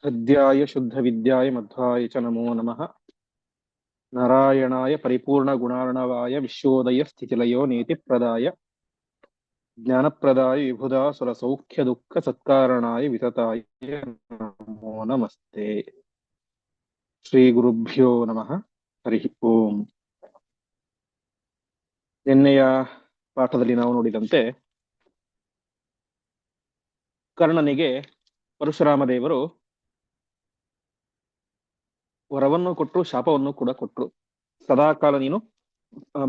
हृद्याय शुद्धविद्याय मध्वाय च नमो नमः। नारायणाय परिपूर्णगुणार्णवाय विश्वोदय स्थितिलयो नीतिप्रदाय ज्ञानप्रदाय विबुधासुरसौख्यदुःखसत्कारणाय वितताय नमो नमस्ते। ಶ್ರೀಗುರುಭ್ಯೋ ನಮಃ. ಹರಿ ಓಂ. ನಿನ್ನೆಯ ಪಾಠದಲ್ಲಿ ನಾವು ನೋಡಿದಂತೆ ಕರ್ಣನಿಗೆ ಪರಶುರಾಮ ದೇವರು ವರವನ್ನು ಕೊಟ್ಟರು, ಶಾಪವನ್ನು ಕೂಡ ಕೊಟ್ಟರು. ಸದಾಕಾಲ ನೀನು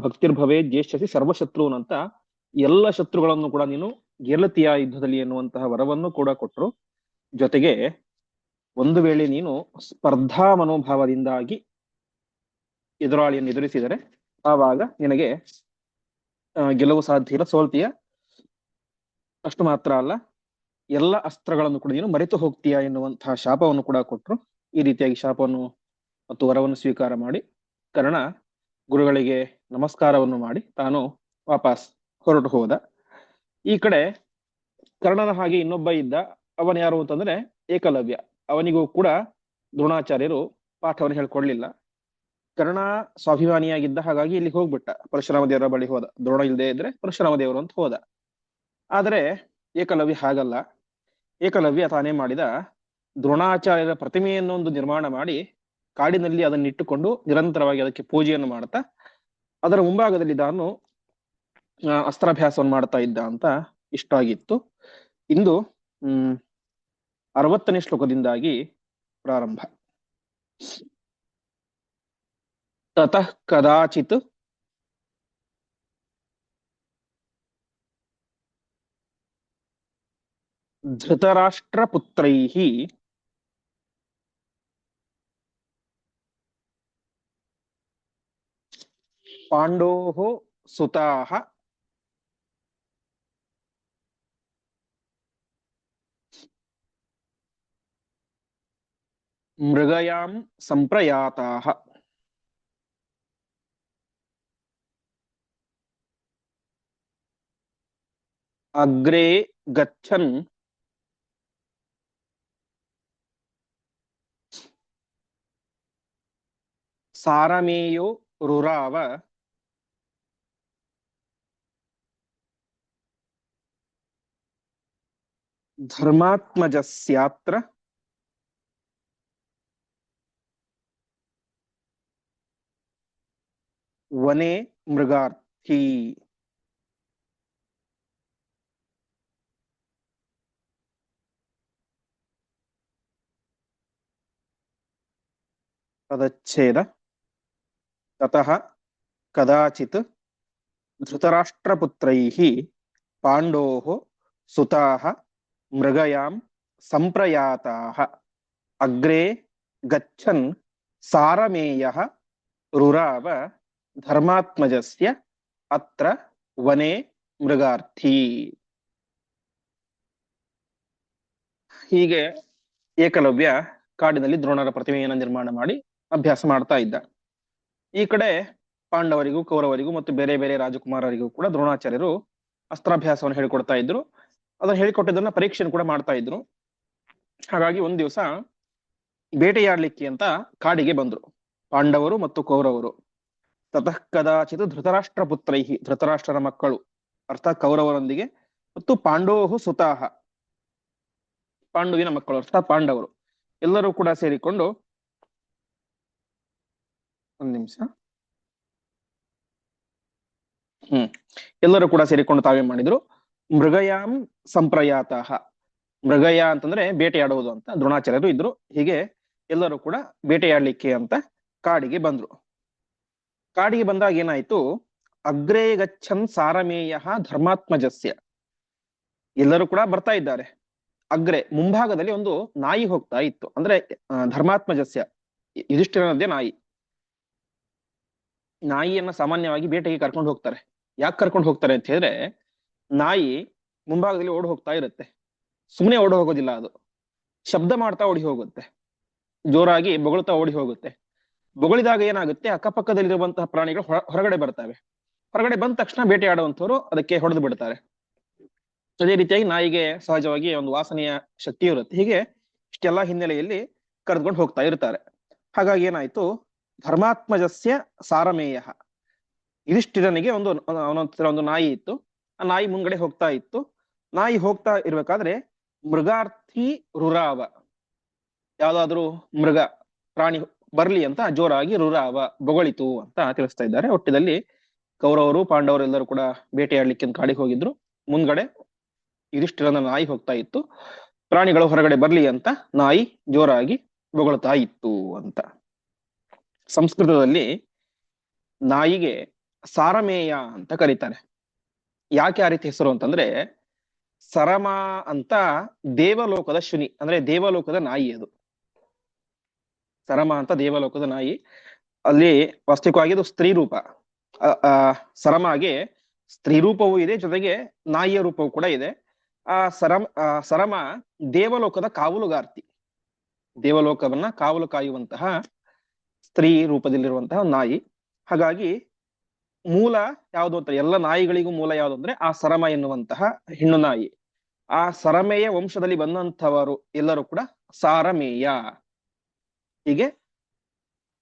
ಭಕ್ತಿರ್ಭವೇ ಜ್ಯೇಷ್ಠಸಿ ಸರ್ವಶತ್ರುನ್ ಅಂತ ಎಲ್ಲ ಶತ್ರುಗಳನ್ನು ಕೂಡ ನೀನು ಗೆಲ್ಲುತ್ತೀಯ ಯುದ್ಧದಲ್ಲಿ ಎನ್ನುವಂತಹ ವರವನ್ನು ಕೂಡ ಕೊಟ್ಟರು. ಜೊತೆಗೆ ಒಂದು ವೇಳೆ ನೀನು ಸ್ಪರ್ಧಾ ಮನೋಭಾವದಿಂದಾಗಿ ಎದುರಾಳಿಯನ್ನು ಎದುರಿಸಿದರೆ ಆವಾಗ ನಿನಗೆ ಗೆಲುವು ಸಾಧ್ಯ ಇಲ್ಲ, ಸೋಲ್ತೀಯ. ಅಷ್ಟು ಮಾತ್ರ ಅಲ್ಲ, ಎಲ್ಲ ಅಸ್ತ್ರಗಳನ್ನು ಕೂಡ ನೀನು ಮರೆತು ಹೋಗ್ತೀಯ ಎನ್ನುವಂತಹ ಶಾಪವನ್ನು ಕೂಡ ಕೊಟ್ಟರು. ಈ ರೀತಿಯಾಗಿ ಶಾಪವನ್ನು ಮತ್ತು ವರವನ್ನು ಸ್ವೀಕಾರ ಮಾಡಿ ಕರ್ಣ ಗುರುಗಳಿಗೆ ನಮಸ್ಕಾರವನ್ನು ಮಾಡಿ ತಾನು ವಾಪಸ್ ಹೊರಟು ಹೋದ. ಈ ಕಡೆ ಕರ್ಣನ ಹಾಗೆ ಇನ್ನೊಬ್ಬ ಇದ್ದ. ಅವನು ಯಾರು ಅಂತಂದ್ರೆ ಏಕಲವ್ಯ. ಅವನಿಗೂ ಕೂಡ ದ್ರೋಣಾಚಾರ್ಯರು ಪಾಠವನ್ನು ಹೇಳ್ಕೊಡ್ಲಿಲ್ಲ. ಕರ್ಣ ಸ್ವಾಭಿಮಾನಿಯಾಗಿದ್ದ, ಹಾಗಾಗಿ ಇಲ್ಲಿ ಹೋಗ್ಬಿಟ್ಟ, ಪರಶುರಾಮ ದೇವರ ಬಳಿ ಹೋದ. ದ್ರೋಣ ಇಲ್ಲದೆ ಇದ್ರೆ ಪರಶುರಾಮ ದೇವರು ಅಂತ ಹೋದ. ಆದರೆ ಏಕಲವ್ಯ ಹಾಗಲ್ಲ. ಏಕಲವ್ಯ ತಾನೇ ಮಾಡಿದ, ದ್ರೋಣಾಚಾರ್ಯರ ಪ್ರತಿಮೆಯನ್ನೊಂದು ನಿರ್ಮಾಣ ಮಾಡಿ ಕಾಡಿನಲ್ಲಿ ಅದನ್ನಿಟ್ಟುಕೊಂಡು ನಿರಂತರವಾಗಿ ಅದಕ್ಕೆ ಪೂಜೆಯನ್ನು ಮಾಡ್ತಾ ಅದರ ಮುಂಭಾಗದಲ್ಲಿ ತಾನು ಅಸ್ತ್ರಾಭ್ಯಾಸವನ್ನು ಮಾಡ್ತಾ ಇದ್ದ ಅಂತ ಇಷ್ಟ ಆಗಿತ್ತು. ಇಂದು 60ನೇ ಶ್ಲೋಕದಿಂದಾಗಿ ಪ್ರಾರಂಭ. ತತಃ ಕದಾಚಿತ್ ಧೃತರಾಷ್ಟ್ರಪುತ್ರೈಃ ಪಾಂಡೋಃ ಸುತಾಃ ಮೃಗಯಾಂ ಸಂಪ್ರಯಾತಾಃ. ಅಗ್ರೇ ಗಚ್ಚನ್ ಸಾರಮೇಯೋ ರುರಾವ ಧರ್ಮಾತ್ಮಜಸ್ಯಾತ್ರ ವನೆ ಮೃಗಾರ್ಥಿ. ಪದಚ್ಛೇದ. ತತಃ ಕದಾಚಿತ್ ಧೃತರಾಷ್ಟ್ರಪುತ್ರೈಃ ಪಾಂಡೋಃ ಸುತಾಃ ಮೃಗಯಾಂ ಸಂಪ್ರಯಾತಾಃ. ಅಗ್ರೇ ಗಚ್ಚನ್ ಸಾರಮೇಯಃ ರುರಾವ ಧರ್ಮಾತ್ಮಜಸ್ಯ ಅತ್ರ ವನೆ ಮೃಗಾರ್ಥಿ. ಹೀಗೆ ಏಕಲವ್ಯ ಕಾಡಿನಲ್ಲಿ ದ್ರೋಣರ ಪ್ರತಿಮೆಯನ್ನು ನಿರ್ಮಾಣ ಮಾಡಿ ಅಭ್ಯಾಸ ಮಾಡ್ತಾ ಇದ್ದ. ಈ ಕಡೆ ಪಾಂಡವರಿಗೂ ಕೌರವರಿಗೂ ಮತ್ತು ಬೇರೆ ಬೇರೆ ರಾಜಕುಮಾರರಿಗೂ ಕೂಡ ದ್ರೋಣಾಚಾರ್ಯರು ಅಸ್ತ್ರಾಭ್ಯಾಸವನ್ನು ಹೇಳಿಕೊಡ್ತಾ ಇದ್ರು. ಅದನ್ನು ಹೇಳಿಕೊಟ್ಟಿದ್ದನ್ನ ಪರೀಕ್ಷೆಯನ್ನು ಕೂಡ ಮಾಡ್ತಾ ಇದ್ರು. ಹಾಗಾಗಿ ಒಂದ್ ದಿವಸ ಬೇಟೆಯಾಡ್ಲಿಕ್ಕೆ ಅಂತ ಕಾಡಿಗೆ ಬಂದ್ರು ಪಾಂಡವರು ಮತ್ತು ಕೌರವರು. ತತಃ ಕದಾಚಿತ್ ಧೃತರಾಷ್ಟ್ರ ಪುತ್ರೈಹಿ, ಧೃತರಾಷ್ಟ್ರರ ಮಕ್ಕಳು ಅರ್ಥಾತ್ ಕೌರವರೊಂದಿಗೆ, ಮತ್ತು ಪಾಂಡೋಹು ಸುತಾಹ, ಪಾಂಡುವಿನ ಮಕ್ಕಳು ಅರ್ಥಾತ್ ಪಾಂಡವರು ಎಲ್ಲರೂ ಕೂಡ ಸೇರಿಕೊಂಡು, ಒಂದ್ ನಿಮಿಷ, ಎಲ್ಲರೂ ಕೂಡ ಸೇರಿಕೊಂಡು ತಾವೇ ಮಾಡಿದ್ರು. ಮೃಗಯಾಂ ಸಂಪ್ರಯಾತಃ. ಮೃಗಯ ಅಂತಂದ್ರೆ ಬೇಟೆಯಾಡುವುದು ಅಂತ ದ್ರೋಣಾಚಾರ್ಯರು ಇದ್ರು. ಹೀಗೆ ಎಲ್ಲರೂ ಕೂಡ ಬೇಟೆಯಾಡ್ಲಿಕ್ಕೆ ಅಂತ ಕಾಡಿಗೆ ಬಂದ್ರು. ಕಾಡಿಗೆ ಬಂದಾಗ ಏನಾಯ್ತು, ಅಗ್ರೇ ಗಚ್ಚನ್ ಸಾರಮೇಯ ಧರ್ಮಾತ್ಮಜಸ್ಯ. ಎಲ್ಲರೂ ಕೂಡ ಬರ್ತಾ ಇದ್ದಾರೆ. ಅಗ್ರೆ ಮುಂಭಾಗದಲ್ಲಿ ಒಂದು ನಾಯಿ ಹೋಗ್ತಾ ಇತ್ತು. ಅಂದ್ರೆ ಧರ್ಮಾತ್ಮಜಸ್ಯ ಯುಧಿಷ್ಠಿರನದ್ದೇ ನಾಯಿ. ನಾಯಿಯನ್ನ ಸಾಮಾನ್ಯವಾಗಿ ಬೇಟೆಗೆ ಕರ್ಕೊಂಡು ಹೋಗ್ತಾರೆ. ಯಾಕೆ ಕರ್ಕೊಂಡು ಹೋಗ್ತಾರೆ ಅಂತ ಹೇಳಿದ್ರೆ, ನಾಯಿ ಮುಂಭಾಗದಲ್ಲಿ ಓಡಿ ಹೋಗ್ತಾ ಇರುತ್ತೆ. ಸುಮ್ಮನೆ ಓಡಿ ಹೋಗೋದಿಲ್ಲ, ಅದು ಶಬ್ದ ಮಾಡ್ತಾ ಓಡಿ ಹೋಗುತ್ತೆ, ಜೋರಾಗಿ ಬೊಗಳ್ತಾ ಓಡಿ ಹೋಗುತ್ತೆ. ಬೊಗಳಿದಾಗ ಏನಾಗುತ್ತೆ, ಅಕ್ಕಪಕ್ಕದಲ್ಲಿರುವಂತಹ ಪ್ರಾಣಿಗಳು ಹೊರಗಡೆ ಬರ್ತವೆ. ಹೊರಗಡೆ ಬಂದ ತಕ್ಷಣ ಬೇಟೆಯಾಡುವಂಥವ್ರು ಅದಕ್ಕೆ ಹೊಡೆದು ಬಿಡ್ತಾರೆ. ಅದೇ ರೀತಿಯಾಗಿ ನಾಯಿಗೆ ಸಹಜವಾಗಿ ಒಂದು ವಾಸನೆಯ ಶಕ್ತಿ ಇರುತ್ತೆ. ಹೀಗೆ ಇಷ್ಟೆಲ್ಲ ಹಿನ್ನೆಲೆಯಲ್ಲಿ ಕರೆದುಕೊಂಡು ಹೋಗ್ತಾ ಇರ್ತಾರೆ. ಹಾಗಾಗಿ ಏನಾಯ್ತು, ಧರ್ಮಾತ್ಮಜಸ್ಯ ಸಾರಮೇಯ, ಯುಧಿಷ್ಠಿರನಿಗೆ ಒಂದು ನಾಯಿ ಇತ್ತು. ಆ ನಾಯಿ ಮುಂಗಡೆ ಹೋಗ್ತಾ ಇತ್ತು. ನಾಯಿ ಹೋಗ್ತಾ ಇರ್ಬೇಕಾದ್ರೆ ಮೃಗಾರ್ಥಿ ರುರಾವ, ಯಾವ್ದಾದ್ರು ಮೃಗ ಪ್ರಾಣಿ ಬರ್ಲಿ ಅಂತ ಜೋರಾಗಿ ರುರಾವ ಬೊಗಳಿತು ಅಂತ ತಿಳಿಸ್ತಾ ಇದ್ದಾರೆ. ಒಟ್ಟಿನಲ್ಲಿ ಕೌರವರು ಪಾಂಡವರು ಎಲ್ಲರೂ ಕೂಡ ಬೇಟೆಯಾಡ್ಲಿಕ್ಕೆ ಕಾಡಿಗೆ ಹೋಗಿದ್ರು. ಮುಂದ್ಗಡೆ ಯುಧಿಷ್ಠಿರನ ನಾಯಿ ಹೋಗ್ತಾ ಇತ್ತು. ಪ್ರಾಣಿಗಳು ಹೊರಗಡೆ ಬರ್ಲಿ ಅಂತ ನಾಯಿ ಜೋರಾಗಿ ಬೊಗಳ್ತಾ ಇತ್ತು ಅಂತ. ಸಂಸ್ಕೃತದಲ್ಲಿ ನಾಯಿಗೆ ಸಾರಮೇಯ ಅಂತ ಕರೀತಾರೆ. ಯಾಕೆ ಆ ರೀತಿ ಹೆಸರು ಅಂತಂದ್ರೆ, ಸರಮ ಅಂತ ದೇವಲೋಕದ ಶುನಿ, ಅಂದ್ರೆ ದೇವಲೋಕದ ನಾಯಿ ಅದು. ಸರಮ ಅಂತ ದೇವಲೋಕದ ನಾಯಿ. ಅಲ್ಲಿ ವಾಸ್ತವಿಕವಾಗಿ ಅದು ಸ್ತ್ರೀ ರೂಪ. ಸರಮಗೆ ಸ್ತ್ರೀ ರೂಪವೂ ಇದೆ, ಜೊತೆಗೆ ನಾಯಿಯ ರೂಪವೂ ಕೂಡ ಇದೆ. ಸರಮ ದೇವಲೋಕದ ಕಾವಲುಗಾರ್ತಿ, ದೇವಲೋಕವನ್ನ ಕಾವಲು ಕಾಯುವಂತಹ ಸ್ತ್ರೀ ರೂಪದಲ್ಲಿರುವಂತಹ ನಾಯಿ. ಹಾಗಾಗಿ ಮೂಲ ಯಾವುದು ಅಂತ, ಎಲ್ಲ ನಾಯಿಗಳಿಗೂ ಮೂಲ ಯಾವುದು ಅಂದ್ರೆ ಆ ಸರಮ ಎನ್ನುವಂತಹ ಹೆಣ್ಣು ನಾಯಿ. ಆ ಸರಮೇಯ ವಂಶದಲ್ಲಿ ಬಂದಂಥವರು ಎಲ್ಲರೂ ಕೂಡ ಸಾರಮೇಯ. ಹೀಗೆ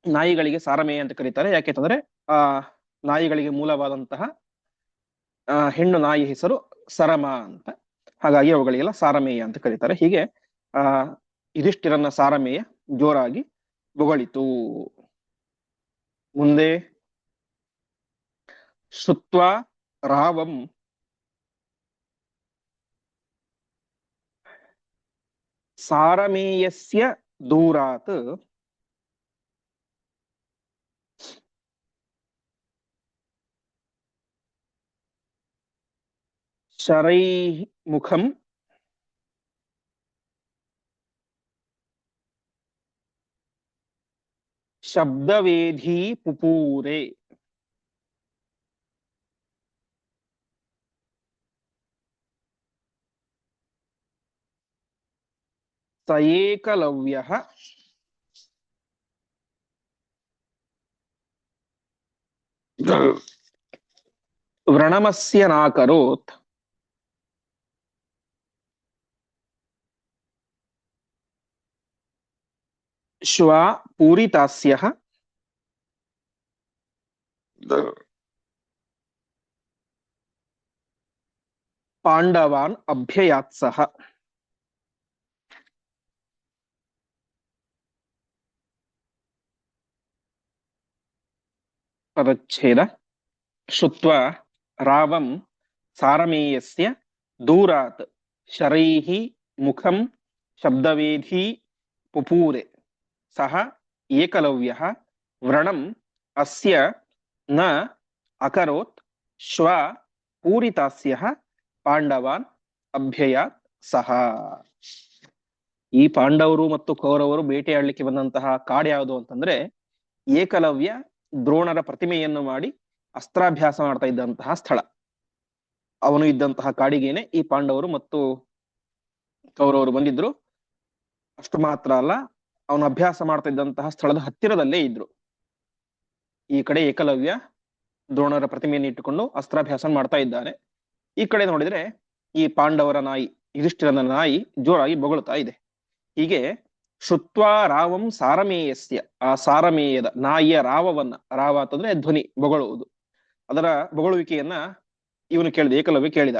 ನಾಯಿಗಳಿಗೆ ಸಾರಮೇಯ ಅಂತ ಕರೀತಾರೆ. ಯಾಕೆಂತಂದ್ರೆ ಆ ನಾಯಿಗಳಿಗೆ ಮೂಲವಾದಂತಹ ಹೆಣ್ಣು ನಾಯಿ ಹೆಸರು ಸರಮ ಅಂತ. ಹಾಗಾಗಿ ಅವುಗಳಿಗೆಲ್ಲ ಸಾರಮೇಯ ಅಂತ ಕರೀತಾರೆ. ಹೀಗೆ ಯುಧಿಷ್ಠಿರನ ಸಾರಮೇಯ ಜೋರಾಗಿ ಬೊಗಳಿತು. ಮುಂದೆ ಶ್ರುತ್ವಾ ರಾವಂ ಸಾರಮೇಯಸ್ಯ ದೂರಾತ್ ಶರೈಃ ಮುಖಂ ಶಬ್ದವೇಧಿ ಪುಪೂರೆ. ಸ ಏಕಲವ್ಯಃ ವ್ರಣಮಸ್ಯ ನಾಕರೋತ್ ಶ್ವಾ ಪೂರಿತಾಸ್ಯಃ ಪಾಂಡವಾನ್ ಅಭ್ಯಯಾತ್ಸಃ. ಪದಚ್ಛೇದ. ಶ್ರುತ್ವಾ ರಾವಂ ಸಾರಮೇಯಸ್ಯ ದೂರಾತ್ ಶರೈಃ ಮುಖಂ ಶಬ್ದವೇಧಿ ಪುಪೂರೆ ಸಹ ಏಕಲವ್ಯಃ ವ್ರಣಂ ಅಸ್ಯ ನ ಅಕರೋತ್ ಶ್ವ ಪೂರಿತಾಸ್ಯಃ ಪಾಂಡವಾನ್ ಅಭ್ಯಯಾತ್ ಸಹ. ಈ ಪಾಂಡವರು ಮತ್ತು ಕೌರವರು ಬೇಟೆಯಾಡ್ಲಿಕ್ಕೆ ಬಂದಂತಹ ಕಾಡು ಯಾವುದು ಅಂತಂದ್ರೆ, ಏಕಲವ್ಯ ದ್ರೋಣರ ಪ್ರತಿಮೆಯನ್ನು ಮಾಡಿ ಅಸ್ತ್ರಾಭ್ಯಾಸ ಮಾಡ್ತಾ ಇದ್ದಂತಹ ಸ್ಥಳ. ಅವನು ಇದ್ದಂತಹ ಕಾಡಿಗೇನೆ ಈ ಪಾಂಡವರು ಮತ್ತು ಕೌರವರು ಬಂದಿದ್ರು. ಅಷ್ಟು ಮಾತ್ರ ಅಲ್ಲ, ಅವನು ಅಭ್ಯಾಸ ಮಾಡ್ತಾ ಇದ್ದಂತಹ ಸ್ಥಳದ ಹತ್ತಿರದಲ್ಲೇ ಇದ್ರು. ಈ ಕಡೆ ಏಕಲವ್ಯ ದ್ರೋಣರ ಪ್ರತಿಮೆಯನ್ನು ಇಟ್ಟುಕೊಂಡು ಅಸ್ತ್ರಾಭ್ಯಾಸ ಮಾಡ್ತಾ ಇದ್ದಾನೆ. ಈ ಕಡೆ ನೋಡಿದ್ರೆ ಈ ಪಾಂಡವರ ನಾಯಿ, ಯುಧಿಷ್ಠಿರನ ನಾಯಿ ಜೋರಾಗಿ ಬೊಗಳ್ತಾ ಇದೆ. ಹೀಗೆ ಶ್ರುತ್ವಾ ರಾವಂ ಸಾರಮೇಯಸ್ಯ, ಆ ಸಾರಮೇಯದ ನಾಯಿಯ ರಾವವನ್ನ, ರಾವ ಅಂತಂದ್ರೆ ಧ್ವನಿ, ಬೊಗಳುವುದು, ಅದರ ಬೊಗಳುವಿಕೆಯನ್ನ ಇವನು ಕೇಳಿದ, ಏಕಲವ್ಯ ಕೇಳಿದ.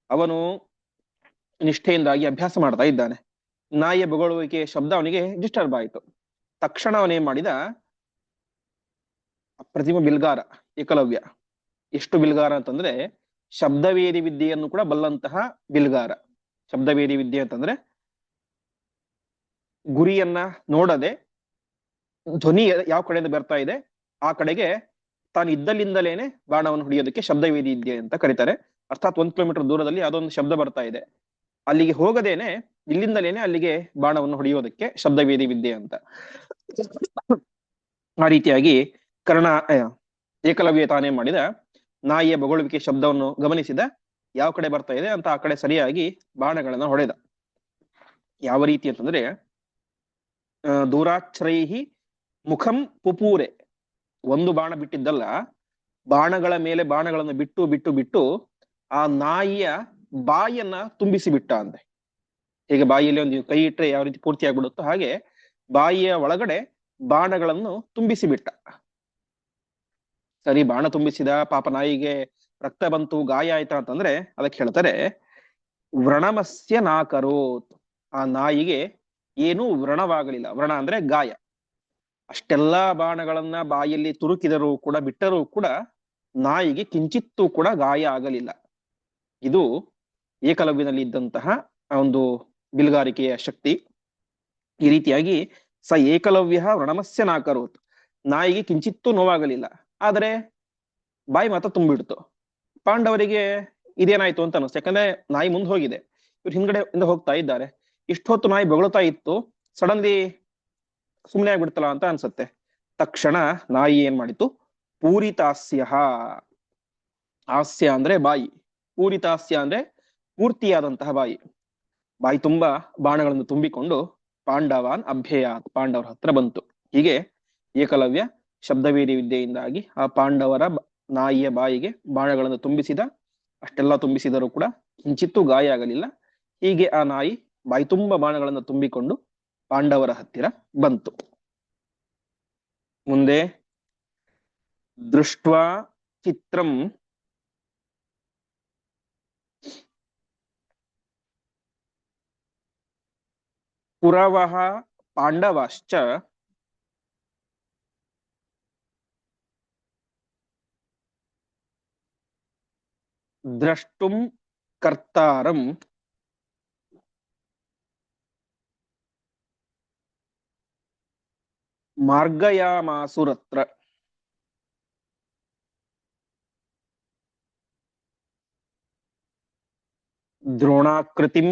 ಅವನು ನಿಷ್ಠೆಯಿಂದಾಗಿ ಅಭ್ಯಾಸ ಮಾಡ್ತಾ ಇದ್ದಾನೆ. ನಾಯಿಯ ಬೊಗಳುವಿಕೆಯ ಶಬ್ದ ಅವನಿಗೆ ಡಿಸ್ಟರ್ಬ್ ಆಯಿತು. ತಕ್ಷಣ ಅವನೇನ್ ಮಾಡಿದ, ಅಪ್ರತಿಮ ಬಿಲ್ಗಾರ ಏಕಲವ್ಯ. ಎಷ್ಟು ಬಿಲ್ಗಾರ ಅಂತಂದ್ರೆ ಶಬ್ದವೇದಿ ವಿದ್ಯೆಯನ್ನು ಕೂಡ ಬಲ್ಲಂತಹ ಬಿಲ್ಗಾರ. ಶಬ್ದವೇದಿ ವಿದ್ಯೆ ಅಂತಂದ್ರೆ ಗುರಿಯನ್ನ ನೋಡದೆ ಧ್ವನಿ ಯಾವ ಕಡೆಯಿಂದ ಬರ್ತಾ ಇದೆ ಆ ಕಡೆಗೆ ತಾನು ಇದ್ದಲ್ಲಿಂದಲೇನೆ ಬಾಣವನ್ನು ಹೊಡೆಯೋದಕ್ಕೆ ಶಬ್ದವೇದಿ ವಿದ್ಯೆ ಅಂತ ಕರೀತಾರೆ. ಅರ್ಥಾತ್ 1 ಕಿಲೋಮೀಟರ್ ದೂರದಲ್ಲಿ ಅದೊಂದು ಶಬ್ದ ಬರ್ತಾ ಇದೆ, ಅಲ್ಲಿಗೆ ಹೋಗದೇನೆ ಇಲ್ಲಿಂದಲೇನೆ ಅಲ್ಲಿಗೆ ಬಾಣವನ್ನು ಹೊಡೆಯೋದಕ್ಕೆ ಶಬ್ದವೇದಿ ವಿದ್ಯೆ ಅಂತ. ಆ ರೀತಿಯಾಗಿ ಏಕಲವ್ಯ ತಾನೇ ಮಾಡಿದ, ನಾಯಿಯ ಬೊಗಳುವಿಕೆ ಶಬ್ದವನ್ನು ಗಮನಿಸಿದ, ಯಾವ ಕಡೆ ಬರ್ತಾ ಇದೆ ಅಂತ ಆ ಕಡೆ ಸರಿಯಾಗಿ ಬಾಣಗಳನ್ನ ಹೊಡೆದ. ಯಾವ ರೀತಿ ಅಂತಂದ್ರೆ ದೂರಾಚ್ರೈಹಿ ಮುಖಂ ಪುಪೂರೆ, ಒಂದು ಬಾಣ ಬಿಟ್ಟಿದ್ದಲ್ಲ, ಬಾಣಗಳ ಮೇಲೆ ಬಾಣಗಳನ್ನು ಬಿಟ್ಟು ಬಿಟ್ಟು ಬಿಟ್ಟು ಆ ನಾಯಿಯ ಬಾಯನ್ನ ತುಂಬಿಸಿ ಬಿಟ್ಟ ಅಂತೆ. ಹೀಗೆ ಬಾಯಿಯಲ್ಲಿ ಒಂದು ಕೈ ಇಟ್ಟರೆ ಯಾವ ರೀತಿ ಪೂರ್ತಿ ಆಗ್ಬಿಡುತ್ತೋ ಹಾಗೆ ಬಾಯಿಯ ಒಳಗಡೆ ಬಾಣಗಳನ್ನು ತುಂಬಿಸಿ ಬಿಟ್ಟ. ಸರಿ, ಬಾಣ ತುಂಬಿಸಿದ, ಪಾಪ ನಾಯಿಗೆ ರಕ್ತ ಬಂತು, ಗಾಯ ಆಯ್ತಾ ಅಂತಂದ್ರೆ ಅದಕ್ಕೆ ಹೇಳ್ತಾರೆ ವ್ರಣಮಸ್ಯ ನಾಕರೋತ್. ಆ ನಾಯಿಗೆ ಏನೂ ವ್ರಣವಾಗಲಿಲ್ಲ. ವ್ರಣ ಅಂದ್ರೆ ಗಾಯ. ಅಷ್ಟೆಲ್ಲಾ ಬಾಣಗಳನ್ನ ಬಾಯಲ್ಲಿ ತುರುಕಿದರೂ ಕೂಡ, ಬಿಟ್ಟರೂ ಕೂಡ ನಾಯಿಗೆ ಕಿಂಚಿತ್ತೂ ಕೂಡ ಗಾಯ ಆಗಲಿಲ್ಲ. ಇದು ಏಕಲವ್ಯನಲ್ಲಿ ಇದ್ದಂತಹ ಒಂದು ಬಿಲ್ಗಾರಿಕೆಯ ಶಕ್ತಿ. ಈ ರೀತಿಯಾಗಿ ಸ ಏಕಲವ್ಯ ವ್ರಣಮಸ್ಯ ನಾಕರೋತ್. ನಾಯಿಗೆ ಕಿಂಚಿತ್ತೂ ನೋವಾಗಲಿಲ್ಲ, ಆದರೆ ಬಾಯಿ ಮಾತ್ರ ತುಂಬಿಡ್ತು. ಪಾಂಡವರಿಗೆ ಇದೇನಾಯ್ತು ಅಂತ ಅನಿಸ್ತು. ಯಾಕಂದ್ರೆ ನಾಯಿ ಮುಂದೆ ಹೋಗಿದೆ, ಇವ್ರು ಹಿಂದ್ಗಡೆ ಇಂದ ಹೋಗ್ತಾ ಇದ್ದಾರೆ. ಇಷ್ಟೊತ್ತು ನಾಯಿ ಬೊಗಳ್ತಾ ಇತ್ತು, ಸಡನ್ಲಿ ಸುಮ್ಮನೆ ಆಗ್ಬಿಡ್ತಲ್ಲ ಅಂತ ಅನ್ಸುತ್ತೆ. ತಕ್ಷಣ ನಾಯಿ ಏನ್ ಮಾಡಿತು, ಪೂರಿತಾಸ್ಯ. ಹಾಸ್ಯ ಅಂದ್ರೆ ಬಾಯಿ, ಪೂರಿತಾಸ್ಯ ಅಂದ್ರೆ ಪೂರ್ತಿಯಾದಂತಹ ಬಾಯಿ. ಬಾಯಿ ತುಂಬಾ ಬಾಣಗಳನ್ನು ತುಂಬಿಕೊಂಡು ಪಾಂಡವಾನ್ ಅಭ್ಯಯಾತ್, ಪಾಂಡವರ ಹತ್ರ ಬಂತು. ಹೀಗೆ ಏಕಲವ್ಯ ಶಬ್ದವೇದಿ ವಿದ್ಯೆಯಿಂದಾಗಿ ಆ ಪಾಂಡವರ ನಾಯಿಯ ಬಾಯಿಗೆ ಬಾಣಗಳನ್ನು ತುಂಬಿಸಿದ. ಅಷ್ಟೆಲ್ಲ ತುಂಬಿಸಿದರೂ ಕೂಡ ಕಿಂಚಿತ್ತೂ ಗಾಯ ಆಗಲಿಲ್ಲ. ಹೀಗೆ ಆ ನಾಯಿ ಬಾಯಿ ತುಂಬ ಬಾಣಗಳನ್ನು ತುಂಬಿಕೊಂಡು ಪಾಂಡವರ ಹತ್ತಿರ ಬಂತು. ಮುಂದೆ ದೃಷ್ಟ್ವಾ ಚಿತ್ರಂ ಕುರವಃ ಪಾಂಡವಾಶ್ಚ ದ್ರಷ್ಟುಂ ಕರ್ತಾರಂ ಮಾರ್ಗಯಾಮಾಸುರತ್ರ. ದ್ರೋಣಾಕೃತಿಂ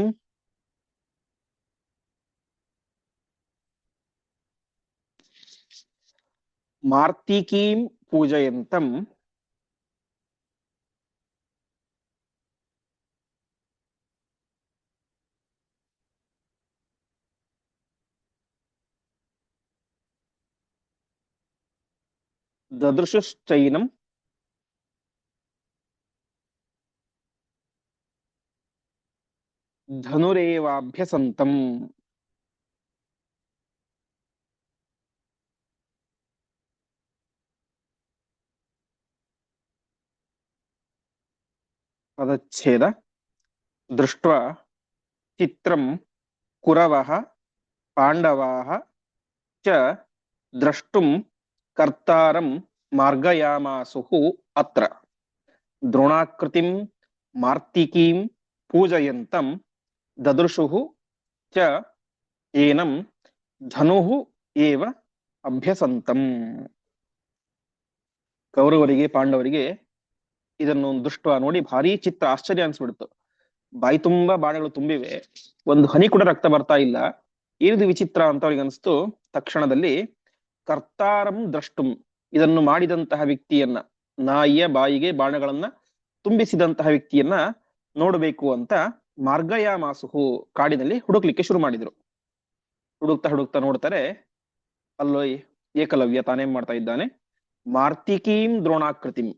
ಮಾರ್ತಿಕೀಂ ಪೂಜಯಂತಂ ದದೃಶುಶ್ಚೈನಂ ಧನುರೇವಾಭ್ಯಸಂತಂ. ಪದಚ್ಛೇದ. ದೃಷ್ಟ್ವಾ ಚಿತ್ರಂ ಕುರವಃ ಪಾಂಡವಾಃ ಚ ದ್ರಷ್ಟುಂ ಕರ್ತಾರಂ ಮಾರ್ಗಯಾಮಾಸುಃ ಅತ್ರ. ದ್ರೋಣಾಕೃತಿಂ ಮಾರ್ತಿಕೀಂ ಪೂಜಯಂತಂ ದದೃಶುಃ ಚ ಏನಂ ಧನುಃ ಏವ ಅಭ್ಯಸಂತಂ. ಕೌರವರಿಗೆ ಪಾಂಡವರಿಗೆ ಇದನ್ನು ದೃಷ್ಟ ನೋಡಿ ಭಾರಿ ಚಿತ್ರ ಆಶ್ಚರ್ಯ ಅನ್ಸ್ಬಿಡ್ತು. ಬಾಯಿ ತುಂಬಾ ಬಾಣಗಳು ತುಂಬಿವೆ, ಒಂದು ಹನಿ ಕೂಡ ರಕ್ತ ಬರ್ತಾ ಇಲ್ಲ, ಏನಿದು ವಿಚಿತ್ರ ಅಂತ ಅವ್ರಿಗೆ ಅನಿಸ್ತು. ತಕ್ಷಣದಲ್ಲಿ ಕರ್ತಾರಂ ದ್ರಷ್ಟುಂ, ಇದನ್ನು ಮಾಡಿದಂತಹ ವ್ಯಕ್ತಿಯನ್ನ, ನಾಯಿಯ ಬಾಯಿಗೆ ಬಾಣಗಳನ್ನ ತುಂಬಿಸಿದಂತಹ ವ್ಯಕ್ತಿಯನ್ನ ನೋಡಬೇಕು ಅಂತ ಮಾರ್ಗಯಾಮಾಸುಹು, ಕಾಡಿನಲ್ಲಿ ಹುಡುಕ್ಲಿಕ್ಕೆ ಶುರು ಮಾಡಿದ್ರು. ಹುಡುಕ್ತಾ ಹುಡುಕ್ತಾ ನೋಡ್ತಾರೆ, ಅಲ್ಲೋ ಏಕಲವ್ಯ ತಾನೇನ್ ಮಾಡ್ತಾ ಇದ್ದಾನೆ, ಮಾರ್ತಿಕೀಂ ದ್ರೋಣಾಕೃತಿಂ.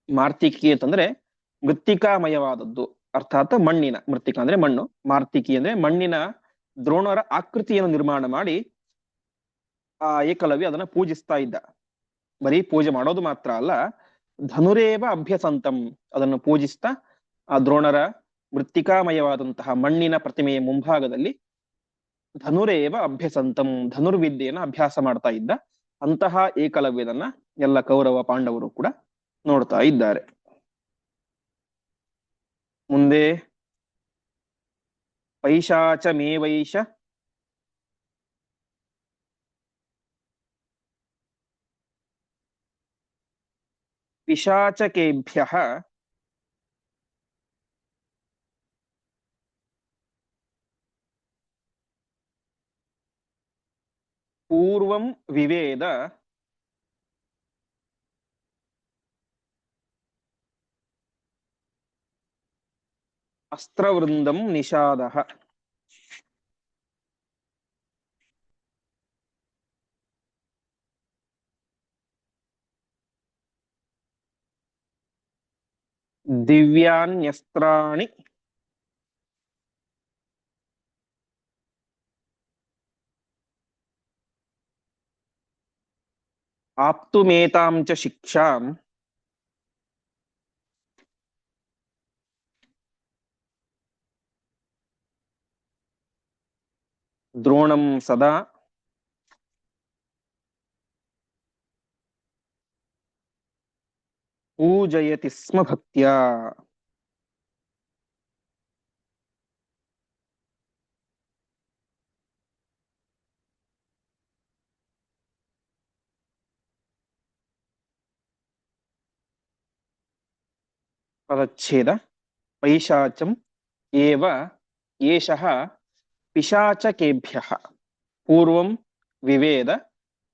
ಮಾರ್ತಿಕಿ ಅಂತಂದ್ರೆ ಮೃತ್ತಿಕಾಮಯವಾದದ್ದು, ಅರ್ಥಾತ್ ಮಣ್ಣಿನ, ಮೃತ್ತಿಕಾ ಅಂದ್ರೆ ಮಣ್ಣು, ಮಾರ್ತಿಕಿ ಅಂದ್ರೆ ಮಣ್ಣಿನ ದ್ರೋಣರ ಆಕೃತಿಯನ್ನು ನಿರ್ಮಾಣ ಮಾಡಿ ಆ ಏಕಲವ್ಯ ಅದನ್ನ ಪೂಜಿಸ್ತಾ ಇದ್ದ. ಬರೀ ಪೂಜೆ ಮಾಡೋದು ಮಾತ್ರ ಅಲ್ಲ, ಧನುರೇವ ಅಭ್ಯಸಂತಂ, ಅದನ್ನು ಪೂಜಿಸ್ತಾ ಆ ದ್ರೋಣರ ಮೃತ್ತಿಕಾಮಯವಾದಂತಹ ಮಣ್ಣಿನ ಪ್ರತಿಮೆಯ ಮುಂಭಾಗದಲ್ಲಿ ಧನುರೇವ ಅಭ್ಯಸಂತಂ, ಧನುರ್ವಿದ್ಯೆಯನ್ನು ಅಭ್ಯಾಸ ಮಾಡ್ತಾ ಇದ್ದ. ಅಂತಹ ಏಕಲವ್ಯದನ್ನ ಎಲ್ಲ ಕೌರವ ಪಾಂಡವರು ಕೂಡ ನೋಡ್ತಾ ಇದ್ದಾರೆ. ಮುಂದೆ ಪೈಶಾಚ ಮೇವೈಷ ಪಿಶಾಚಕೇಭ್ಯಃ ಪೂರ್ವಂ ವಿವೇದ ಅಸ್ತ್ರವೃಂದಂ ನಿಷಾದಃ. ದಿವ್ಯಾನ್ಯಸ್ತ್ರಾಣಿ ಆಪ್ತುಮೇತಾಂ ಚ ಶಿಕ್ಷಾಂ ದ್ರೋಣಂ ಸದಾ ಪೂಜಯತಿ ಸ್ಮ ಭಕ್ತ್ಯಾ. ಪದಚ್ಛೇದ ಪೈಶಾಚಂ ಏವ ಏಷಃ ಪಿಶಾಚಕೇಭ್ಯಃ ಪೂರ್ವಂ ವಿವೇದ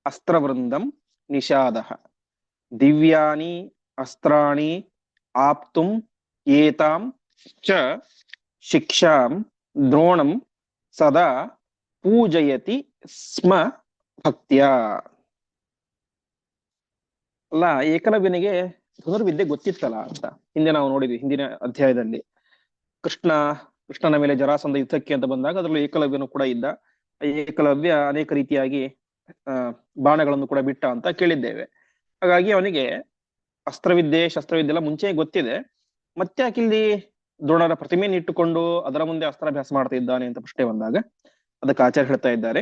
ಅಸ್ತ್ರವೃಂದಂ ನಿಷಾದಃ ದಿವ್ಯಾನಿ ಅಸ್ತ್ರಾಣಿ ಆಪ್ತುಂ ಏತಾಂ ಚ ಶಿಕ್ಷಾಂ ದ್ರೋಣಂ ಸದಾ ಪೂಜಯತಿ ಸ್ಮ ಭಕ್ತ್ಯಾ. ಅಲ್ಲ, ಏಕಲವ್ಯನಿಗೆ ಧನುರ್ವಿದ್ಯೆ ಗೊತ್ತಿತ್ತಲ್ಲ ಅಂತ ಹಿಂದೆ ನಾವು ನೋಡಿದ್ವಿ. ಹಿಂದಿನ ಅಧ್ಯಾಯದಲ್ಲಿ ಕೃಷ್ಣನ ಮೇಲೆ ಜರಾಸಂಧ ಯುದ್ಧಕ್ಕೆ ಅಂತ ಬಂದಾಗ ಅದರಲ್ಲೂ ಏಕಲವ್ಯನು ಕೂಡ ಇದ್ದ. ಏಕಲವ್ಯ ಅನೇಕ ರೀತಿಯಾಗಿ ಬಾಣಗಳನ್ನು ಕೂಡ ಬಿಟ್ಟ ಅಂತ ಕೇಳಿದ್ದೇವೆ. ಹಾಗಾಗಿ ಅವನಿಗೆ ಅಸ್ತ್ರವಿದ್ಯೆ ಶಸ್ತ್ರವಿದ್ಯೆ ಎಲ್ಲ ಮುಂಚೆ ಗೊತ್ತಿದೆ. ಮತ್ತೆ ಯಾಕಿಲ್ಲಿ ದ್ರೋಣರ ಪ್ರತಿಮೆಯನ್ನು ಇಟ್ಟುಕೊಂಡು ಅದರ ಮುಂದೆ ಅಸ್ತ್ರಾಭ್ಯಾಸ ಮಾಡ್ತಾ ಇದ್ದಾನೆ ಅಂತ ಪ್ರಶ್ನೆ ಬಂದಾಗ ಅದಕ್ಕೆ ಆಚಾರ್ಯ ಹೇಳ್ತಾ ಇದ್ದಾರೆ,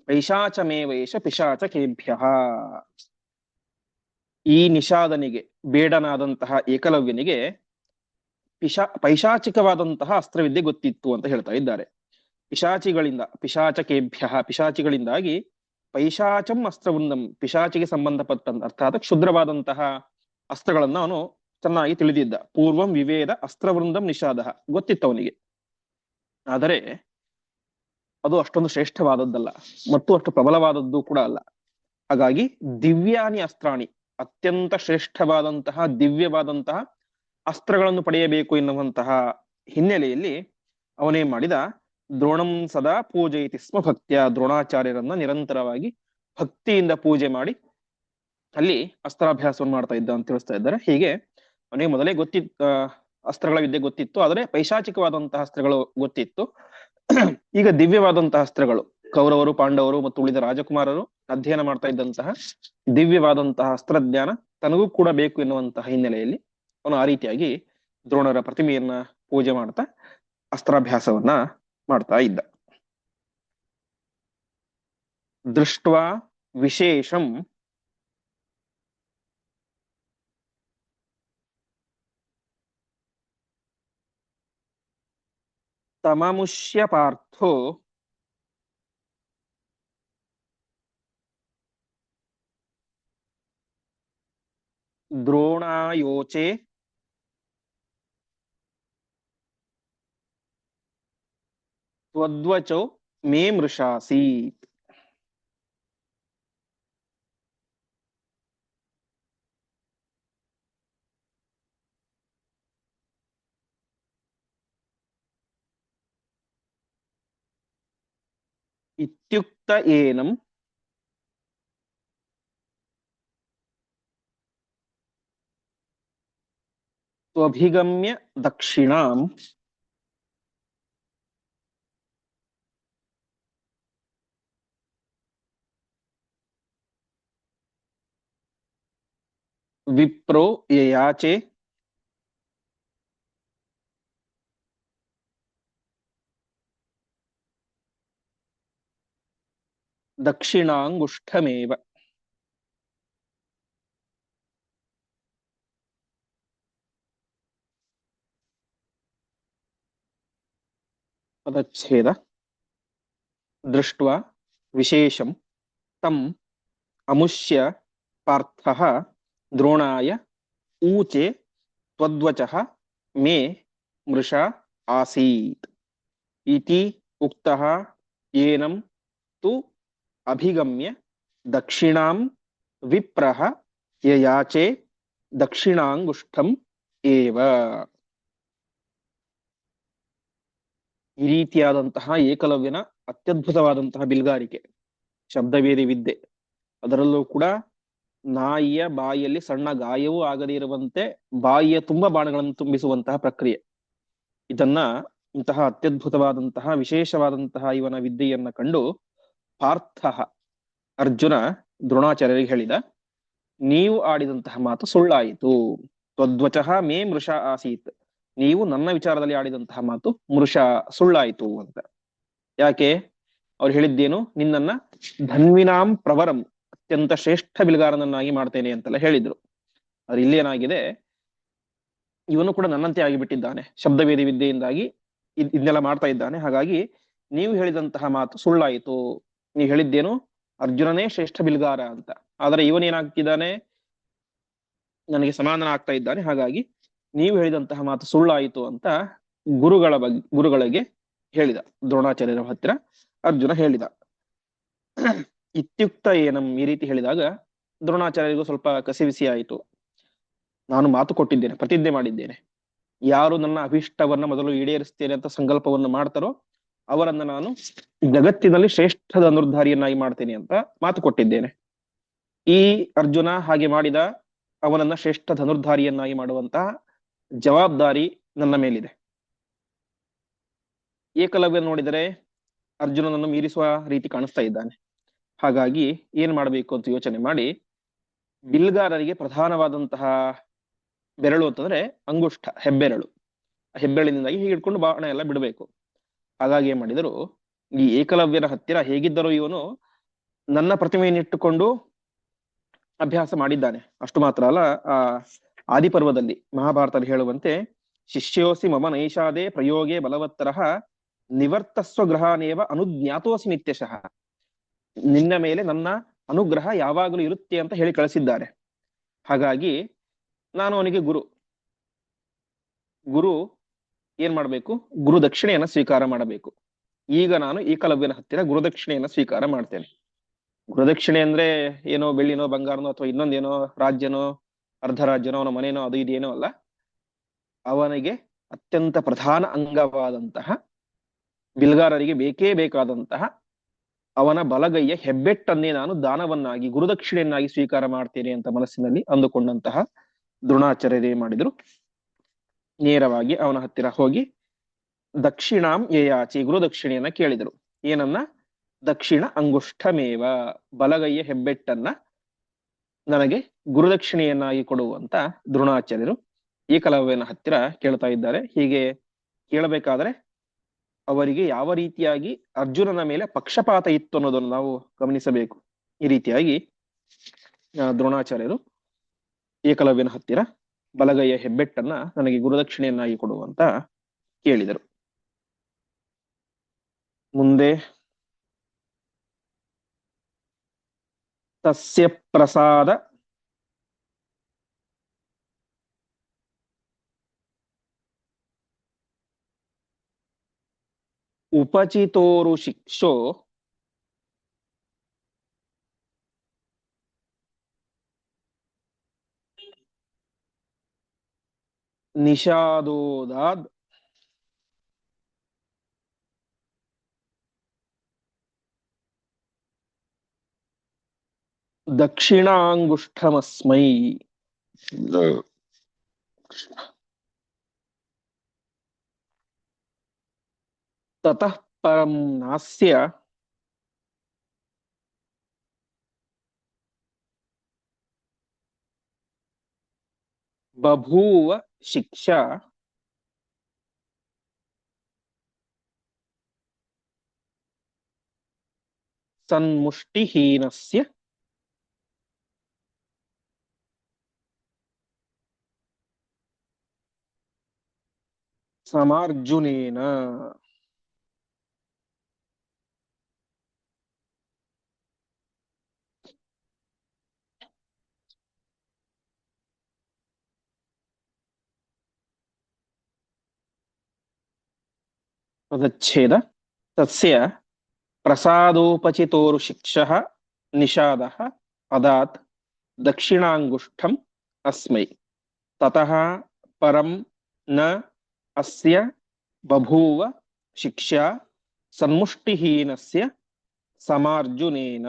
ಪೈಶಾಚಮೇವೈಷ ಪಿಶಾಚಕೇಭ್ಯ. ಈ ನಿಷಾದನಿಗೆ, ಬೇಡನಾದಂತಹ ಏಕಲವ್ಯನಿಗೆ ಪೈಶಾಚಿಕವಾದಂತಹ ಅಸ್ತ್ರವಿದ್ಯೆ ಗೊತ್ತಿತ್ತು ಅಂತ ಹೇಳ್ತಾ ಇದ್ದಾರೆ. ಪಿಶಾಚಿಗಳಿಂದಾಗಿ ಪೈಶಾಚಂ ಅಸ್ತ್ರವೃಂದಂ, ಪಿಶಾಚಿಗೆ ಸಂಬಂಧಪಟ್ಟಂತ ಅರ್ಥಾತ್ ಕ್ಷುದ್ರವಾದಂತಹ ಅಸ್ತ್ರಗಳನ್ನ ಅವನು ಚೆನ್ನಾಗಿ ತಿಳಿದಿದ್ದ. ಪೂರ್ವಂ ವಿವೇದ ಅಸ್ತ್ರವೃಂದಂ ನಿಷಾದ, ಗೊತ್ತಿತ್ತು ಅವನಿಗೆ. ಆದರೆ ಅದು ಅಷ್ಟೊಂದು ಶ್ರೇಷ್ಠವಾದದ್ದಲ್ಲ ಮತ್ತು ಅಷ್ಟು ಪ್ರಬಲವಾದದ್ದು ಕೂಡ ಅಲ್ಲ. ಹಾಗಾಗಿ ದಿವ್ಯಾನಿ ಅಸ್ತ್ರಾಣಿ, ಅತ್ಯಂತ ಶ್ರೇಷ್ಠವಾದಂತಹ ದಿವ್ಯವಾದಂತಹ ಅಸ್ತ್ರಗಳನ್ನು ಪಡೆಯಬೇಕು ಎನ್ನುವಂತಹ ಹಿನ್ನೆಲೆಯಲ್ಲಿ ಅವನೇನ್ ಮಾಡಿದ, ದ್ರೋಣಂ ಸದಾ ಪೂಜಯತಿ ಸ್ಮ ಭಕ್ತ್ಯ, ದ್ರೋಣಾಚಾರ್ಯರನ್ನ ನಿರಂತರವಾಗಿ ಭಕ್ತಿಯಿಂದ ಪೂಜೆ ಮಾಡಿ ಅಲ್ಲಿ ಅಸ್ತ್ರಾಭ್ಯಾಸವನ್ನು ಮಾಡ್ತಾ ಇದ್ದ ಅಂತ ತಿಳಿಸ್ತಾ ಇದ್ದಾರೆ. ಹೀಗೆ ಅವನಿಗೆ ಮೊದಲೇ ಅಸ್ತ್ರಗಳ ವಿದ್ಯೆ ಗೊತ್ತಿತ್ತು, ಆದರೆ ಪೈಶಾಚಿಕವಾದಂತಹ ಅಸ್ತ್ರಗಳು ಗೊತ್ತಿತ್ತು. ಈಗ ದಿವ್ಯವಾದಂತಹ ಅಸ್ತ್ರಗಳು, ಕೌರವರು ಪಾಂಡವರು ಮತ್ತು ಉಳಿದ ರಾಜಕುಮಾರರು ಅಧ್ಯಯನ ಮಾಡ್ತಾ ಇದ್ದಂತಹ ದಿವ್ಯವಾದಂತಹ ಅಸ್ತ್ರಜ್ಞಾನ ತನಗೂ ಕೂಡ ಬೇಕು ಎನ್ನುವಂತಹ ಹಿನ್ನೆಲೆಯಲ್ಲಿ ಅವನು ಆ ರೀತಿಯಾಗಿ ದ್ರೋಣರ ಪ್ರತಿಮೆಯನ್ನ ಪೂಜೆ ಮಾಡ್ತಾ ಅಸ್ತ್ರಾಭ್ಯಾಸವನ್ನ ಮಾಡ್ತಾ ಇದ್ದ. ದೃಷ್ಟ್ವಾ ವಿಶೇಷಂ ತಮಮುಷ್ಯ ಪಾರ್ಥೋ ದ್ರೋಣಾಯೋಚೆ ತ್ವದ್ವಚೋ ಮೇ ಮೃಷಾಸಿ. ಇತ್ಯುಕ್ತ ಏನಂ ತ್ವಭಿಗಮ್ಯ ದಕ್ಷಿಣಾಂ ವಿಪ್ರೋ ಯಯಾಚೆ ದಕ್ಷಿಣಾಂಗುಷ್ಠಮೇವ. ಪದಚ್ಛೇದ ದೃಷ್ಟ್ವಾ ವಿಶೇಷಂ ತಂ ಅಮುಷ್ಯ ಪಾರ್ಥಃ ದ್ರೋಣಾಯ ಊಚೆ ತ್ವದ್ವಚಃ ಮೇ ಮೃಷಾ ಆಸೀತ್ ಇತಿ ಉಕ್ತಃ ಏನಂ ತು ಅಭಿಗಮ್ಯ ದಕ್ಷಿಣಾಂ ವಿಪ್ರಃ ಯಯಾಚೆ ದಕ್ಷಿಣಾಂಗುಷ್ಠಂ ಏವ. ಈ ರೀತಿಯಾದಂತಹ ಏಕಲವ್ಯನ ಅತ್ಯದ್ಭುತವಾದಂತಹ ಬಿಲ್ಗಾರಿಕೆ, ಶಬ್ದವೇದಿ ವಿದ್ಯೆ, ಅದರಲ್ಲೂ ಕೂಡ ನಾಯಿಯ ಬಾಯಿಯಲ್ಲಿ ಸಣ್ಣ ಗಾಯವೂ ಆಗದೇ ಇರುವಂತೆ ಬಾಯಿಯ ತುಂಬ ಬಾಣಗಳನ್ನು ತುಂಬಿಸುವಂತಹ ಪ್ರಕ್ರಿಯೆ. ಇಂತಹ ಅತ್ಯದ್ಭುತವಾದಂತಹ ವಿಶೇಷವಾದಂತಹ ಇವನ ವಿದ್ಯೆಯನ್ನ ಕಂಡು ಪಾರ್ಥ ಅರ್ಜುನ ದ್ರೋಣಾಚಾರ್ಯರಿಗೆ ಹೇಳಿದ, ನೀವು ಆಡಿದಂತಹ ಮಾತು ಸುಳ್ಳಾಯಿತು. ತ್ವದ್ವಚಃ ಮೇ ಮೃಷ ಆಸೀತ್, ನೀವು ನನ್ನ ವಿಚಾರದಲ್ಲಿ ಆಡಿದಂತಹ ಮಾತು ಮೃಷ, ಸುಳ್ಳಾಯಿತು ಅಂತ. ಯಾಕೆ? ಅವ್ರು ಹೇಳಿದ್ದೇನು? ನಿನ್ನನ್ನ ಧನ್ವಿನಾಂ ಪ್ರವರಂ, ಅತ್ಯಂತ ಶ್ರೇಷ್ಠ ಬಿಲ್ಗಾರನನ್ನಾಗಿ ಮಾಡ್ತೇನೆ ಅಂತೆಲ್ಲ ಹೇಳಿದ್ರು. ಆದ್ರೆ ಇಲ್ಲೇನಾಗಿದೆ, ಇವನು ಕೂಡ ನನ್ನಂತೆ ಆಗಿಬಿಟ್ಟಿದ್ದಾನೆ, ಶಬ್ದವೇದಿ ವಿದ್ಯೆಯಿಂದಾಗಿ ಇದನ್ನೆಲ್ಲ ಮಾಡ್ತಾ ಇದ್ದಾನೆ. ಹಾಗಾಗಿ ನೀವು ಹೇಳಿದಂತಹ ಮಾತು ಸುಳ್ಳಾಯಿತು. ನೀವು ಹೇಳಿದ್ದೇನು? ಅರ್ಜುನನೇ ಶ್ರೇಷ್ಠ ಬಿಲ್ಗಾರ ಅಂತ. ಆದ್ರೆ ಇವನೇನಾಗ್ತಿದ್ದಾನೆ? ನನಗೆ ಸಮಾಧಾನ ಆಗ್ತಾ ಇದ್ದಾನೆ. ಹಾಗಾಗಿ ನೀವು ಹೇಳಿದಂತಹ ಮಾತು ಸುಳ್ಳಾಯಿತು ಅಂತ ಗುರುಗಳಿಗೆ ಹೇಳಿದ. ದ್ರೋಣಾಚಾರ್ಯರ ಹತ್ತಿರ ಅರ್ಜುನ ಹೇಳಿದ. ಇತ್ಯುಕ್ತ ಏನಂ, ಈ ರೀತಿ ಹೇಳಿದಾಗ ದ್ರೋಣಾಚಾರ್ಯರಿಗೂ ಸ್ವಲ್ಪ ಕಸಿವಿಸಿ ಆಯಿತು. ನಾನು ಮಾತು ಕೊಟ್ಟಿದ್ದೇನೆ, ಪ್ರತಿಜ್ಞೆ ಮಾಡಿದ್ದೇನೆ, ಯಾರು ನನ್ನ ಅಭಿಷ್ಟವನ್ನ ಮೊದಲು ಈಡೇರಿಸ್ತೇನೆ ಅಂತ ಸಂಕಲ್ಪವನ್ನು ಮಾಡ್ತಾರೋ ಅವರನ್ನ ನಾನು ಜಗತ್ತಿನಲ್ಲಿ ಶ್ರೇಷ್ಠ ಧನುರ್ಧಾರಿಯನ್ನಾಗಿ ಮಾಡ್ತೇನೆ ಅಂತ ಮಾತು ಕೊಟ್ಟಿದ್ದೇನೆ. ಈ ಅರ್ಜುನ ಹಾಗೆ ಮಾಡಿದ, ಅವನನ್ನ ಶ್ರೇಷ್ಠ ಧನುರ್ಧಾರಿಯನ್ನಾಗಿ ಮಾಡುವಂತಹ ಜವಾಬ್ದಾರಿ ನನ್ನ ಮೇಲಿದೆ. ಏಕಲವ್ಯ ನೋಡಿದರೆ ಅರ್ಜುನನನ್ನು ಮೀರಿಸುವ ರೀತಿ ಕಾಣಿಸ್ತಾ ಇದ್ದಾನೆ. ಹಾಗಾಗಿ ಏನ್ ಮಾಡಬೇಕು ಅಂತ ಯೋಚನೆ ಮಾಡಿ, ಬಿಲ್ಗಾರರಿಗೆ ಪ್ರಧಾನವಾದಂತಹ ಬೆರಳು ಅಂತಂದ್ರೆ ಅಂಗುಷ್ಠ, ಹೆಬ್ಬೆರಳು. ಹೆಬ್ಬೆರಳಿನಿಂದಾಗಿ ಹೀಗೆ ಇಟ್ಕೊಂಡು ಬಾಣ ಎಲ್ಲ ಬಿಡಬೇಕು. ಹಾಗಾಗಿ ಏನ್ ಮಾಡಿದರು, ಈ ಏಕಲವ್ಯನ ಹತ್ತಿರ ಹೇಗಿದ್ದರೂ ಇವನು ನನ್ನ ಪ್ರತಿಮೆಯನ್ನಿಟ್ಟುಕೊಂಡು ಅಭ್ಯಾಸ ಮಾಡಿದ್ದಾನೆ. ಅಷ್ಟು ಮಾತ್ರ ಅಲ್ಲ, ಆ ಆದಿಪರ್ವದಲ್ಲಿ ಮಹಾಭಾರತದಲ್ಲಿ ಹೇಳುವಂತೆ, ಶಿಷ್ಯೋಸಿ ಮಮ ನೈಷಾದೆ ಪ್ರಯೋಗೆ ಬಲವತ್ತರಃ ನಿವರ್ತಸ್ವ ಗ್ರಹಾನೇವ ಅನುಜ್ಞಾತೋಸಿ ನಿತ್ಯಶಃ, ನಿನ್ನ ಮೇಲೆ ನನ್ನ ಅನುಗ್ರಹ ಯಾವಾಗಲೂ ಇರುತ್ತೆ ಅಂತ ಹೇಳಿ ಕಳಿಸಿದ್ದಾರೆ. ಹಾಗಾಗಿ ನಾನು ಅವನಿಗೆ ಗುರು ಏನ್ ಮಾಡ್ಬೇಕು? ಗುರು ದಕ್ಷಿಣೆಯನ್ನ ಸ್ವೀಕಾರ ಮಾಡಬೇಕು. ಈಗ ನಾನು ಏಕಲವ್ಯನ ಹತ್ತಿರ ಗುರುದಕ್ಷಿಣೆಯನ್ನ ಸ್ವೀಕಾರ ಮಾಡ್ತೇನೆ. ಗುರುದಕ್ಷಿಣೆ ಅಂದ್ರೆ ಏನೋ ಬೆಳ್ಳಿನೋ ಬಂಗಾರನೋ ಅಥವಾ ಇನ್ನೊಂದೇನೋ ರಾಜ್ಯನೋ ಅರ್ಧ ರಾಜ್ಯನೋ ಅವನ ಮನೇನೋ ಅದು ಇದೇನೋ ಅಲ್ಲ. ಅವನಿಗೆ ಅತ್ಯಂತ ಪ್ರಧಾನ ಅಂಗವಾದಂತಹ, ಬಿಲ್ಗಾರರಿಗೆ ಬೇಕೇ ಬೇಕಾದಂತಹ ಅವನ ಬಲಗೈಯ ಹೆಬ್ಬೆಟ್ಟನ್ನೇ ನಾನು ದಾನವನ್ನಾಗಿ ಗುರುದಕ್ಷಿಣೆಯನ್ನಾಗಿ ಸ್ವೀಕಾರ ಮಾಡ್ತೇನೆ ಅಂತ ಮನಸ್ಸಿನಲ್ಲಿ ಅಂದುಕೊಂಡಂತಹ ದ್ರೋಣಾಚಾರ್ಯರೇ ಮಾಡಿದ್ರು, ನೇರವಾಗಿ ಅವನ ಹತ್ತಿರ ಹೋಗಿ ದಕ್ಷಿಣಾಂ ಯಯಾಚಿ, ಗುರುದಕ್ಷಿಣೆಯನ್ನ ಕೇಳಿದರು. ಏನನ್ನ? ದಕ್ಷಿಣ ಅಂಗುಷ್ಠಮೇವ, ಬಲಗೈಯ ಹೆಬ್ಬೆಟ್ಟನ್ನ ನನಗೆ ಗುರುದಕ್ಷಿಣೆಯನ್ನಾಗಿ ಕೊಡುವಂತ ದ್ರೋಣಾಚಾರ್ಯರು ಏಕಲವ್ಯನ ಹತ್ತಿರ ಕೇಳ್ತಾ ಇದ್ದಾರೆ. ಹೀಗೆ ಕೇಳಬೇಕಾದ್ರೆ ಅವರಿಗೆ ಯಾವ ರೀತಿಯಾಗಿ ಅರ್ಜುನನ ಮೇಲೆ ಪಕ್ಷಪಾತ ಇತ್ತು ಅನ್ನೋದನ್ನು ನಾವು ಗಮನಿಸಬೇಕು. ಈ ರೀತಿಯಾಗಿ ದ್ರೋಣಾಚಾರ್ಯರು ಏಕಲವ್ಯನ ಹತ್ತಿರ ಬಲಗೈಯ ಹೆಬ್ಬೆಟ್ಟನ್ನ ನನಗೆ ಗುರುದಕ್ಷಿಣೆಯನ್ನಾಗಿ ಕೊಡುವಂತ ಕೇಳಿದರು. ಮುಂದೆ ತಸ್ಯ ಪ್ರಸಾದ ಉಪಚಿತೋರು ಶಿಕ್ಷೋ ನಿಷಾದೋದಾದ್ ದಕ್ಷಿಣಾಂಗುಷ್ಠಮಸ್ಮೈ. ತತಃ ಪರಂ ನಾಸ್ಯ ಬಭೂವ ಶಿಕ್ಷಾ ಸನ್ಮುಷ್ಟಿಹೀನಸ್ಯ ಸಮಾರ್ಜುನೇನ. ಪದಚ್ಛೇದ. ತಸ್ಯ ಪ್ರಸಾದೋಪಚಿತೋರು ಶಿಕ್ಷಃ ನಿಷಾದಃ ಅದಾತ್ ದಕ್ಷಿಣಾಂಗುಷ್ಠಂ ಅಸ್ಮೈ. ತತಃ ಪರಂ ನ ಅಸ್ಯ ಬಭೂವ ಶಿಕ್ಷಾ ಸನ್ಮುಷ್ಟಿಹೀನಸ್ಯ ಸಮಾರ್ಜುನೇನ.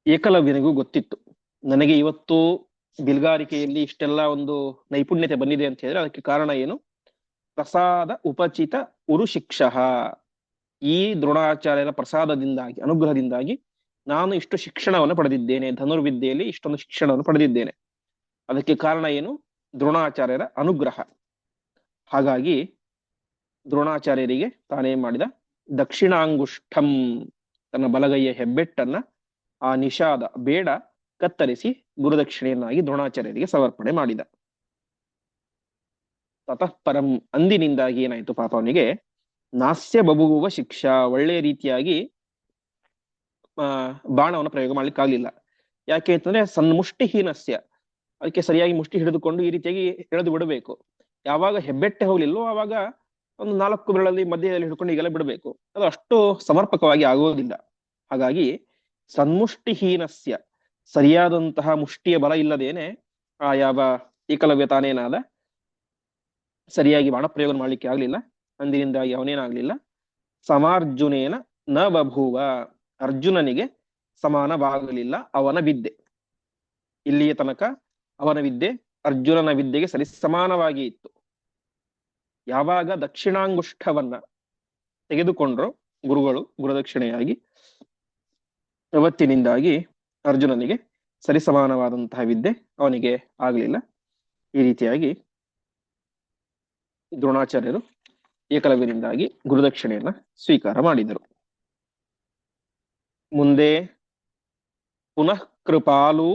ಏಕಲವ್ಯನಿಗೂ ಗೊತ್ತಿತ್ತು, ನನಗೆ ಇವತ್ತು ಬಿಲ್ಗಾರಿಕೆಯಲ್ಲಿ ಇಷ್ಟೆಲ್ಲ ಒಂದು ನೈಪುಣ್ಯತೆ ಬಂದಿದೆ ಅಂತ ಹೇಳಿದ್ರೆ ಅದಕ್ಕೆ ಕಾರಣ ಏನು? ಪ್ರಸಾದ ಉಪಚಿತ ಉರು ಶಿಕ್ಷಃ. ಈ ದ್ರೋಣಾಚಾರ್ಯರ ಪ್ರಸಾದದಿಂದಾಗಿ, ಅನುಗ್ರಹದಿಂದಾಗಿ ನಾನು ಇಷ್ಟು ಶಿಕ್ಷಣವನ್ನು ಪಡೆದಿದ್ದೇನೆ, ಧನುರ್ವಿದ್ಯೆಯಲ್ಲಿ ಇಷ್ಟೊಂದು ಶಿಕ್ಷಣವನ್ನು ಪಡೆದಿದ್ದೇನೆ. ಅದಕ್ಕೆ ಕಾರಣ ಏನು? ದ್ರೋಣಾಚಾರ್ಯರ ಅನುಗ್ರಹ. ಹಾಗಾಗಿ ದ್ರೋಣಾಚಾರ್ಯರಿಗೆ ತಾನೇನ್ ಮಾಡಿದ, ದಕ್ಷಿಣಾಂಗುಷ್ಠಂ, ತನ್ನ ಬಲಗೈಯ ಹೆಬ್ಬೆಟ್ಟನ್ನ ಆ ನಿಷಾದ ಬೇಡ ಕತ್ತರಿಸಿ ಗುರುದಕ್ಷಿಣೆಯನ್ನಾಗಿ ದ್ರೋಣಾಚಾರ್ಯರಿಗೆ ಸಮರ್ಪಣೆ ಮಾಡಿದ. ತತಃ ಪರಂ, ಅಂದಿನಿಂದಾಗಿ ಏನಾಯ್ತು, ಪಾಪ ಅವನಿಗೆ ನಾಸ್ಯ ಬಬುಗುವ ಶಿಕ್ಷಾ, ಒಳ್ಳೆಯ ರೀತಿಯಾಗಿ ಬಾಣವನ್ನು ಪ್ರಯೋಗ ಮಾಡ್ಲಿಕ್ಕಾಗ್ಲಿಲ್ಲ. ಯಾಕೆ ಅಂತಂದ್ರೆ ಸನ್ಮುಷ್ಟಿಹೀನಸ್ಯ, ಅದಕ್ಕೆ ಸರಿಯಾಗಿ ಮುಷ್ಟಿ ಹಿಡಿದುಕೊಂಡು ಈ ರೀತಿಯಾಗಿ ಎಳೆದು ಬಿಡಬೇಕು. ಯಾವಾಗ ಹೆಬ್ಬೆಟ್ಟೆ ಹೋಗ್ಲಿಲ್ಲೋ ಆವಾಗ ಒಂದು 4 ಬೆರಳಲ್ಲಿ ಮಧ್ಯದಲ್ಲಿ ಹಿಡ್ಕೊಂಡು ಈಗೆಲ್ಲ ಬಿಡಬೇಕು, ಅದು ಅಷ್ಟು ಸಮರ್ಪಕವಾಗಿ ಆಗೋದಿಲ್ಲ. ಹಾಗಾಗಿ ಸನ್ಮುಷ್ಟಿಹೀನಸ್ಯ, ಸರಿಯಾದಂತಹ ಮುಷ್ಟಿಯ ಬಲ ಇಲ್ಲದೇನೆ ಆ ಯಾವ ಏಕಲವ್ಯ ತಾನೇನಾದ, ಸರಿಯಾಗಿ ಬಾಣಪ್ರಯೋಗ ಮಾಡ್ಲಿಕ್ಕೆ ಆಗ್ಲಿಲ್ಲ. ಅಂದಿನಿಂದಾಗಿ ಅವನೇನಾಗ್ಲಿಲ್ಲ, ಸಮಾರ್ಜುನೇನ ನ ಬಭೂವ, ಅರ್ಜುನನಿಗೆ ಸಮಾನವಾಗಲಿಲ್ಲ ಅವನ ವಿದ್ಯೆ. ಇಲ್ಲಿಯ ತನಕ ಅವನ ವಿದ್ಯೆ ಅರ್ಜುನನ ವಿದ್ಯೆಗೆ ಸರಿ ಸಮಾನವಾಗಿ ಇತ್ತು. ಯಾವಾಗ ದಕ್ಷಿಣಾಂಗುಷ್ಠವನ್ನ ತೆಗೆದುಕೊಂಡ್ರು ಗುರುಗಳು ಗುರುದಕ್ಷಿಣೆಯಾಗಿ, ಅವತ್ತಿನಿಂದಾಗಿ ಅರ್ಜುನನಿಗೆ ಸರಿಸಮಾನವಾದಂತಹ ವಿದ್ಯೆ ಅವನಿಗೆ ಆಗ್ಲಿಲ್ಲ. ಈ ರೀತಿಯಾಗಿ ದ್ರೋಣಾಚಾರ್ಯರು ಏಕಲವ್ಯನಿಂದಾಗಿ ಗುರುದಕ್ಷಿಣೆಯನ್ನ ಸ್ವೀಕಾರ ಮಾಡಿದರು. ಮುಂದೆ ಪುನಃ ಕೃಪಾಲು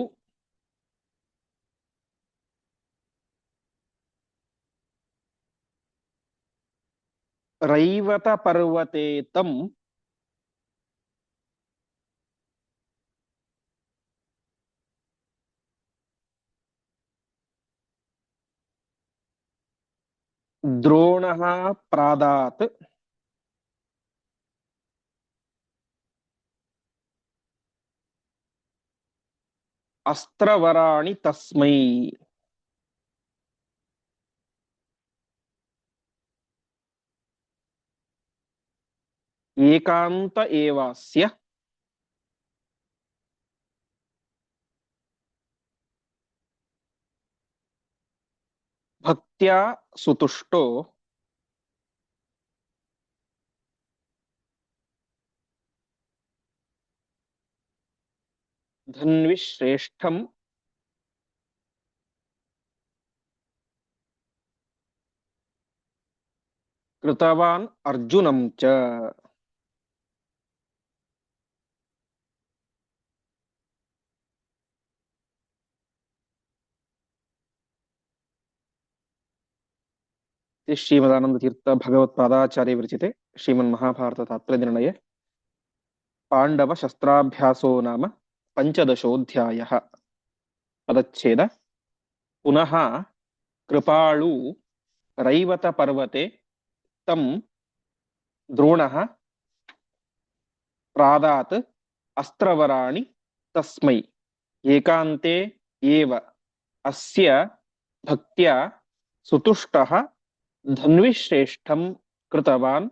ರೈವತ ಪರ್ವತೇತಂ ದ್ರೋಣಃ ಪ್ರಾದಾತ್ ಅಸ್ತ್ರವರಾಣಿ ತಸ್ಮೈ. ಏಕಾಂತ ಏವಾಸ್ಯ ಭಕ್ತ್ಯಾ ಸುತುಷ್ಟೋ ಧನ್ವಿಶ್ರೇಷ್ಠಂ ಕೃತವಾನ್ ಅರ್ಜುನಂ ಚ. ಶ್ರೀಮದಾನಂದ ತೀರ್ಥ ಭಗವತ್ಪಾದಾಚಾರ್ಯ ವಿರಚಿತೆ ಶ್ರೀಮನ್ ಮಹಾಭಾರತ ತಾತ್ಪರ್ಯ ನಿರ್ಣಯ ಪಾಂಡವ ಶಸ್ತ್ರಾಭ್ಯಾಸೋ ನಾಮ ಪಂಚದಶೋಧ್ಯಾಯಃ. ಪದಚ್ಛೇದ ಪುನಃ ಕೃಪಾಳು ರೈವತ ಪರ್ವತೆ ತಂ ದ್ರೋಣಃ ಪ್ರಾದಾತ್ ಅಸ್ತ್ರವರಾಣಿ ತಸ್ಮೈ ಏಕಾಂತೆ ಏವ ಅಸ್ಯ ಭಕ್ತ್ಯಾ ಸುತುಷ್ಟಃ ಧನ್ವಿಶ್ರೇಷ್ಠಂ ಕೃತವಾನ್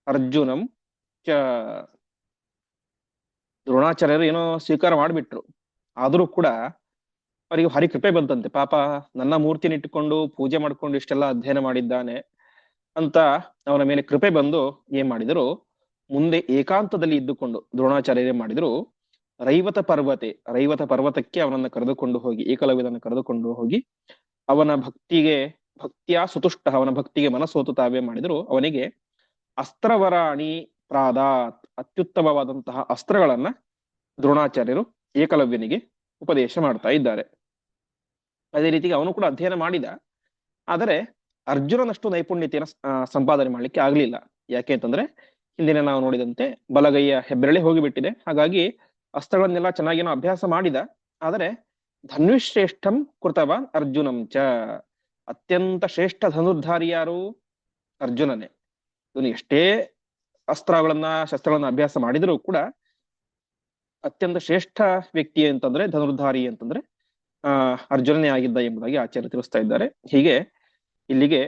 ಅರ್ಜುನಂ ಚ. ದ್ರೋಣಾಚಾರ್ಯರು ಏನೋ ಸ್ವೀಕಾರ ಮಾಡಿಬಿಟ್ರು, ಆದರೂ ಕೂಡ ಅವರಿಗೆ ಭಾರಿ ಕೃಪೆ ಬಂತಂತೆ. ಪಾಪ ನನ್ನ ಮೂರ್ತಿನ ಇಟ್ಟುಕೊಂಡು ಪೂಜೆ ಮಾಡ್ಕೊಂಡು ಇಷ್ಟೆಲ್ಲ ಅಧ್ಯಯನ ಮಾಡಿದ್ದಾನೆ ಅಂತ ಅವನ ಮೇಲೆ ಕೃಪೆ ಬಂದು ಏನ್ ಮಾಡಿದರು, ಮುಂದೆ ಏಕಾಂತದಲ್ಲಿ ಇದ್ದುಕೊಂಡು ದ್ರೋಣಾಚಾರ್ಯರೇ ಮಾಡಿದ್ರು, ರೈವತ ಪರ್ವತೆ, ರೈವತ ಪರ್ವತಕ್ಕೆ ಅವನನ್ನ ಕರೆದುಕೊಂಡು ಹೋಗಿ, ಏಕಲವ್ಯನನ್ನು ಕರೆದುಕೊಂಡು ಹೋಗಿ ಅವನ ಭಕ್ತಿಯ ಸುತುಷ್ಟ, ಅವನ ಭಕ್ತಿಗೆ ಮನಸೋತು ತಾವೇ ಮಾಡಿದ್ರು, ಅವನಿಗೆ ಅಸ್ತ್ರವರಾಣಿ ಪ್ರಾದಾತ್, ಅತ್ಯುತ್ತಮವಾದಂತಹ ಅಸ್ತ್ರಗಳನ್ನ ದ್ರೋಣಾಚಾರ್ಯರು ಏಕಲವ್ಯನಿಗೆ ಉಪದೇಶ ಮಾಡ್ತಾ ಇದ್ದಾರೆ. ಅದೇ ರೀತಿಗೆ ಅವನು ಕೂಡ ಅಧ್ಯಯನ ಮಾಡಿದ, ಆದರೆ ಅರ್ಜುನನಷ್ಟು ನೈಪುಣ್ಯತೆಯನ್ನು ಸಂಪಾದನೆ ಮಾಡ್ಲಿಕ್ಕೆ ಆಗ್ಲಿಲ್ಲ. ಯಾಕೆ ಅಂತಂದ್ರೆ ಹಿಂದಿನ ನಾವು ನೋಡಿದಂತೆ ಬಲಗೈಯ ಹೆಬ್ಬೆರಳೆ ಹೋಗಿಬಿಟ್ಟಿದೆ. ಹಾಗಾಗಿ ಅಸ್ತ್ರಗಳನ್ನೆಲ್ಲ ಚೆನ್ನಾಗೇನೋ ಅಭ್ಯಾಸ ಮಾಡಿದ, ಆದರೆ ಧನ್ವಿಶ್ರೇಷ್ಠಂ ಕೃತವಾನ್ ಅರ್ಜುನಂ ಚ, ಅತ್ಯಂತ ಶ್ರೇಷ್ಠ ಧನುರ್ಧಾರಿ ಯಾರು? ಅರ್ಜುನನೇ. ಇವನು ಎಷ್ಟೇ ಶಸ್ತ್ರಗಳನ್ನ ಅಭ್ಯಾಸ ಮಾಡಿದರೂ ಕೂಡ ಅತ್ಯಂತ ಶ್ರೇಷ್ಠ ವ್ಯಕ್ತಿ ಅಂತಂದ್ರೆ, ಧನುರ್ಧಾರಿ ಅಂತಂದ್ರೆ ಅರ್ಜುನನೇ ಆಗಿದ್ದ ಎಂಬುದಾಗಿ ಆಚಾರ್ಯ ತಿಳಿಸ್ತಾ ಇದ್ದಾರೆ. ಹೀಗೆ ಇಲ್ಲಿಗೆ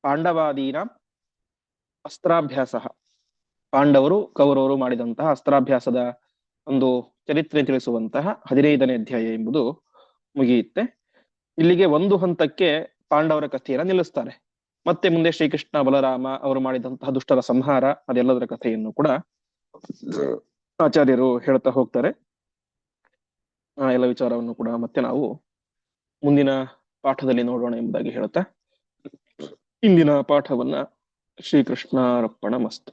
ಪಾಂಡವಾದೀನ ಅಸ್ತ್ರಾಭ್ಯಾಸ, ಪಾಂಡವರು ಕೌರವರು ಮಾಡಿದಂತಹ ಅಸ್ತ್ರಾಭ್ಯಾಸದ ಒಂದು ಚರಿತ್ರೆ ತಿಳಿಸುವಂತಹ 15ನೇ ಅಧ್ಯಾಯ ಎಂಬುದು ಮುಗಿಯುತ್ತೆ. ಇಲ್ಲಿಗೆ ಒಂದು ಹಂತಕ್ಕೆ ಪಾಂಡವರ ಕಥೆಯನ್ನ ನಿಲ್ಲಿಸ್ತಾರೆ. ಮತ್ತೆ ಮುಂದೆ ಶ್ರೀಕೃಷ್ಣ ಬಲರಾಮ ಅವರು ಮಾಡಿದಂತಹ ದುಷ್ಟರ ಸಂಹಾರ ಅದೆಲ್ಲದರ ಕಥೆಯನ್ನು ಕೂಡ ಆಚಾರ್ಯರು ಹೇಳ್ತಾ ಹೋಗ್ತಾರೆ. ಆ ಎಲ್ಲ ವಿಚಾರವನ್ನು ಕೂಡ ಮತ್ತೆ ನಾವು ಮುಂದಿನ ಪಾಠದಲ್ಲಿ ನೋಡೋಣ ಎಂಬುದಾಗಿ ಹೇಳ್ತಾ ಇಂದಿನ ಪಾಠವನ್ನ ಶ್ರೀಕೃಷ್ಣಾರ್ಪಣ ಮಸ್ತು.